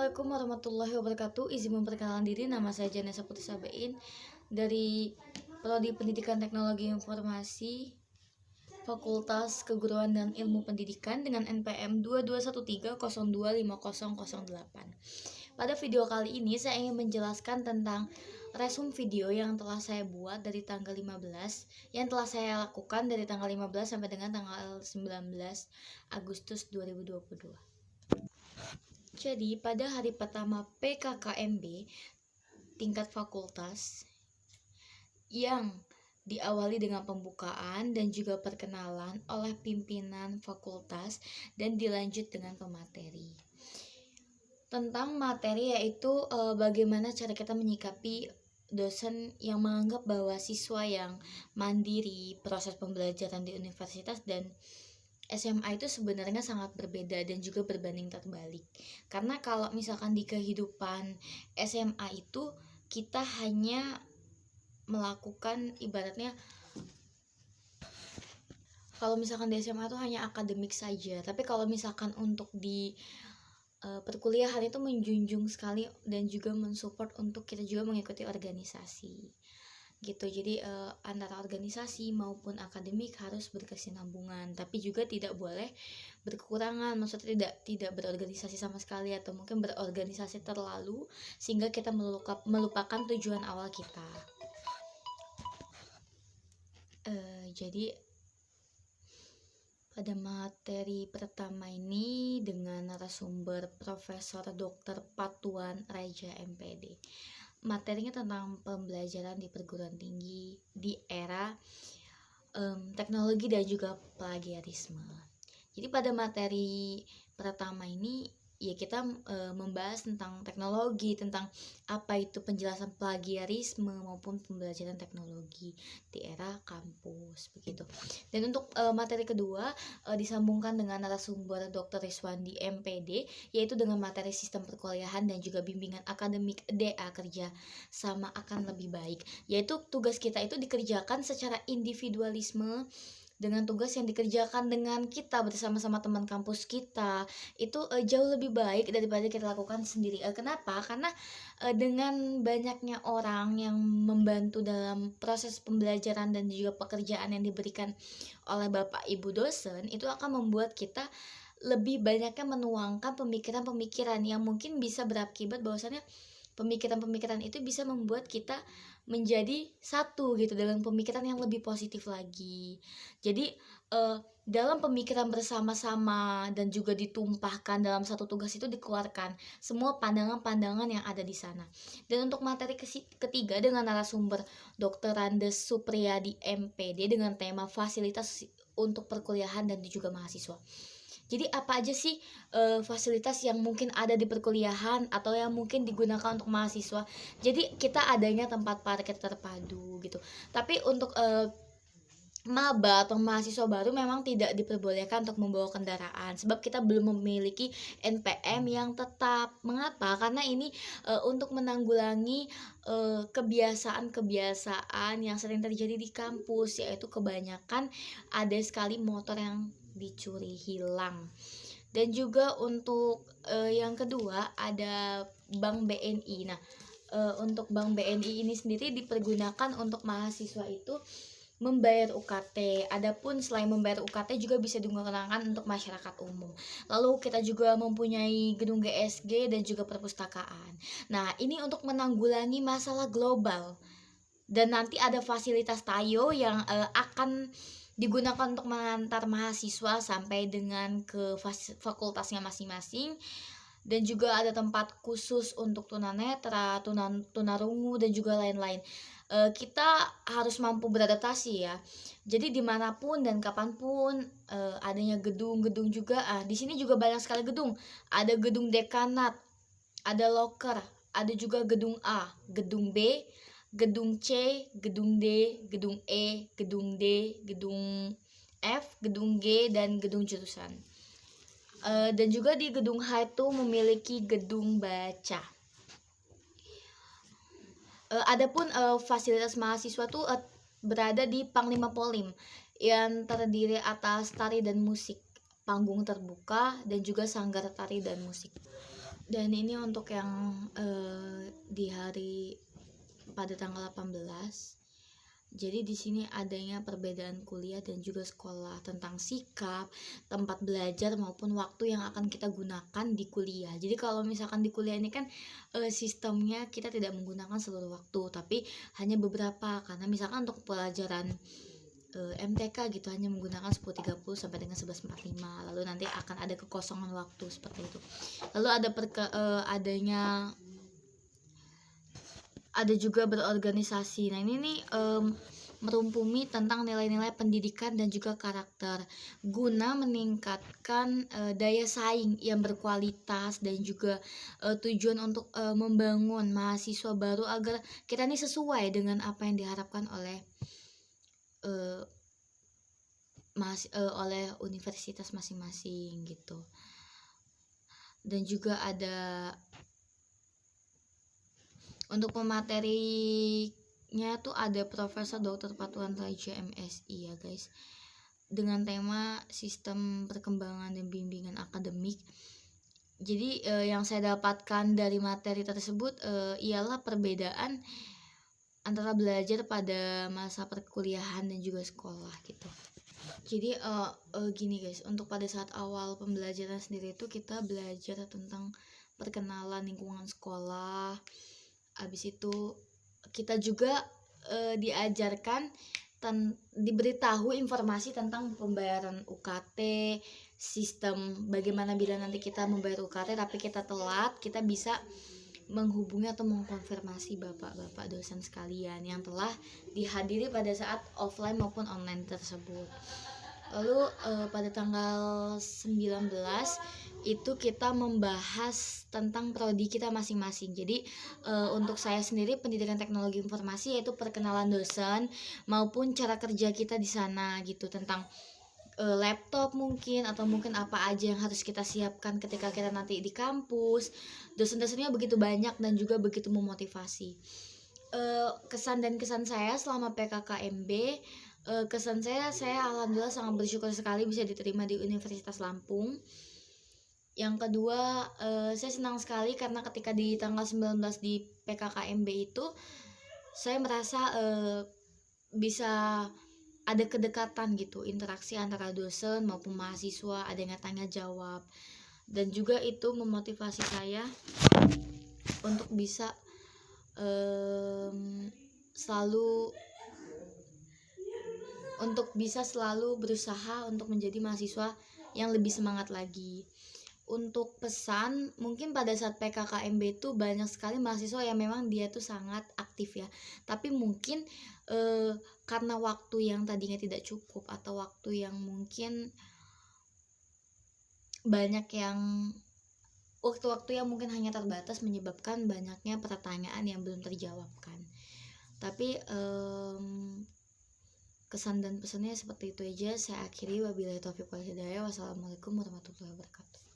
Assalamualaikum warahmatullahi wabarakatuh. Izin memperkenalkan diri, nama saya Janessa Putri Sabain dari Prodi Pendidikan Teknologi Informasi Fakultas Keguruan dan Ilmu Pendidikan dengan NPM 2213025008. Pada video kali ini saya ingin menjelaskan tentang resume video yang telah saya buat dari tanggal 15, yang telah saya lakukan dari tanggal 15 sampai dengan tanggal 19 Agustus 2022. Jadi pada hari pertama PKKMB tingkat fakultas yang diawali dengan pembukaan dan juga perkenalan oleh pimpinan fakultas dan dilanjut dengan pemateri. Tentang materi yaitu bagaimana cara kita menyikapi dosen yang menganggap bahwa siswa yang mandiri proses pembelajaran di universitas dan SMA itu sebenarnya sangat berbeda dan juga berbanding terbalik. Karena kalau misalkan di kehidupan SMA itu kita hanya melakukan ibaratnya, kalau misalkan di SMA itu hanya akademik saja. Tapi kalau misalkan untuk di perkuliahan itu menjunjung sekali dan juga mensupport untuk kita juga mengikuti organisasi gitu. Jadi antara organisasi maupun akademik harus berkesinambungan, tapi juga tidak boleh berkekurangan, maksudnya tidak berorganisasi sama sekali atau mungkin berorganisasi terlalu sehingga kita melupakan tujuan awal kita. Jadi pada materi pertama ini dengan narasumber Profesor Dr. Patuan Raja MPD. Materinya tentang pembelajaran di perguruan tinggi di era teknologi dan juga plagiarisme. Jadi pada materi pertama ini ya kita membahas tentang teknologi, tentang apa itu penjelasan plagiarisme maupun pembelajaran teknologi di era kampus begitu. Dan untuk materi kedua disambungkan dengan narasumber Dr. Rizwandi MPD, yaitu dengan materi sistem perkuliahan dan juga bimbingan akademik DA kerja sama akan lebih baik, yaitu tugas kita itu dikerjakan secara individualisme dengan tugas yang dikerjakan dengan kita bersama-sama teman kampus kita itu jauh lebih baik daripada kita lakukan sendiri. Kenapa? Karena dengan banyaknya orang yang membantu dalam proses pembelajaran dan juga pekerjaan yang diberikan oleh Bapak Ibu dosen, itu akan membuat kita lebih banyaknya menuangkan pemikiran-pemikiran yang mungkin bisa berakibat bahwasannya pemikiran-pemikiran itu bisa membuat kita menjadi satu gitu dalam pemikiran yang lebih positif lagi. Jadi dalam pemikiran bersama-sama dan juga ditumpahkan dalam satu tugas itu dikeluarkan semua pandangan-pandangan yang ada di sana. Dan untuk materi ketiga dengan narasumber Dr. Randes Supriyadi MPD dengan tema fasilitas untuk perkuliahan dan juga mahasiswa. Jadi apa aja sih fasilitas yang mungkin ada di perkuliahan atau yang mungkin digunakan untuk mahasiswa. Jadi kita adanya tempat parkir terpadu gitu. Tapi untuk maba atau mahasiswa baru memang tidak diperbolehkan untuk membawa kendaraan sebab kita belum memiliki NPM yang tetap. Mengapa? Karena ini untuk menanggulangi kebiasaan-kebiasaan yang sering terjadi di kampus, yaitu kebanyakan ada sekali motor yang dicuri hilang. Dan juga untuk yang kedua ada Bank BNI. Nah, untuk Bank BNI ini sendiri dipergunakan untuk mahasiswa itu membayar UKT. Adapun selain membayar UKT juga bisa digunakan untuk masyarakat umum. Lalu kita juga mempunyai gedung GSG dan juga perpustakaan. Nah, ini untuk menanggulangi masalah global. Dan nanti ada fasilitas Tayo yang akan digunakan untuk mengantar mahasiswa sampai dengan ke fakultasnya masing-masing. Dan juga ada tempat khusus untuk tunanetra, tunarungu dan juga lain-lain. Kita harus mampu beradaptasi ya. Jadi dimanapun dan kapanpun adanya gedung-gedung juga. Di sini juga banyak sekali gedung. Ada gedung dekanat, ada loker, ada juga gedung A, gedung B, gedung C, gedung D, gedung E, gedung D, gedung F, gedung G, dan gedung jurusan. Dan juga di gedung H itu memiliki gedung baca. Adapun fasilitas mahasiswa tuh berada di Panglima Polim yang terdiri atas tari dan musik, panggung terbuka, dan juga sanggar tari dan musik. Dan ini untuk yang di hari pada tanggal 18. Jadi di sini adanya perbedaan kuliah dan juga sekolah tentang sikap, tempat belajar maupun waktu yang akan kita gunakan di kuliah. Jadi kalau misalkan di kuliah ini kan sistemnya kita tidak menggunakan seluruh waktu, tapi hanya beberapa. Karena misalkan untuk pelajaran MTK gitu hanya menggunakan 10.30 sampai dengan 11.45. Lalu nanti akan ada kekosongan waktu seperti itu. Lalu ada juga berorganisasi. Nah ini nih merumpumi tentang nilai-nilai pendidikan dan juga karakter guna meningkatkan daya saing yang berkualitas dan juga tujuan untuk membangun mahasiswa baru agar kita nih sesuai dengan apa yang diharapkan oleh uh, oleh universitas masing-masing gitu. Dan juga ada untuk pematerinya tuh ada Profesor Dr. Patuan Raja MSI ya guys, dengan tema sistem perkembangan dan bimbingan akademik. Jadi yang saya dapatkan dari materi tersebut ialah perbedaan antara belajar pada masa perkuliahan dan juga sekolah gitu. Jadi gini guys, untuk pada saat awal pembelajaran sendiri itu kita belajar tentang perkenalan lingkungan sekolah. Habis itu kita juga diajarkan diberitahu informasi tentang pembayaran UKT, sistem bagaimana bila nanti kita membayar UKT tapi kita telat, kita bisa menghubungi atau mengkonfirmasi bapak-bapak dosen sekalian yang telah dihadiri pada saat offline maupun online tersebut. Lalu pada tanggal 19 itu kita membahas tentang prodi kita masing-masing. Jadi untuk saya sendiri pendidikan teknologi informasi yaitu perkenalan dosen maupun cara kerja kita di sana gitu, tentang laptop mungkin atau mungkin apa aja yang harus kita siapkan ketika kita nanti di kampus. Dosen-dosennya begitu banyak dan juga begitu memotivasi. Kesan saya selama PKKMB, kesan saya alhamdulillah sangat bersyukur sekali bisa diterima di Universitas Lampung. Yang kedua, saya senang sekali karena ketika di tanggal 19 di PKKMB itu saya merasa bisa ada kedekatan gitu, interaksi antara dosen maupun mahasiswa, adanya tanya jawab, dan juga itu memotivasi saya untuk bisa selalu berusaha untuk menjadi mahasiswa yang lebih semangat lagi. Untuk pesan, mungkin pada saat PKKMB itu banyak sekali mahasiswa yang memang dia tuh sangat aktif ya, tapi mungkin karena waktu yang tadinya tidak cukup atau waktu yang mungkin banyak yang waktu-waktu yang mungkin hanya terbatas menyebabkan banyaknya pertanyaan yang belum terjawabkan. Tapi kesan dan pesannya seperti itu aja. Saya akhiri, wabillahi taufiq wal hidayah. Wassalamualaikum warahmatullahi wabarakatuh.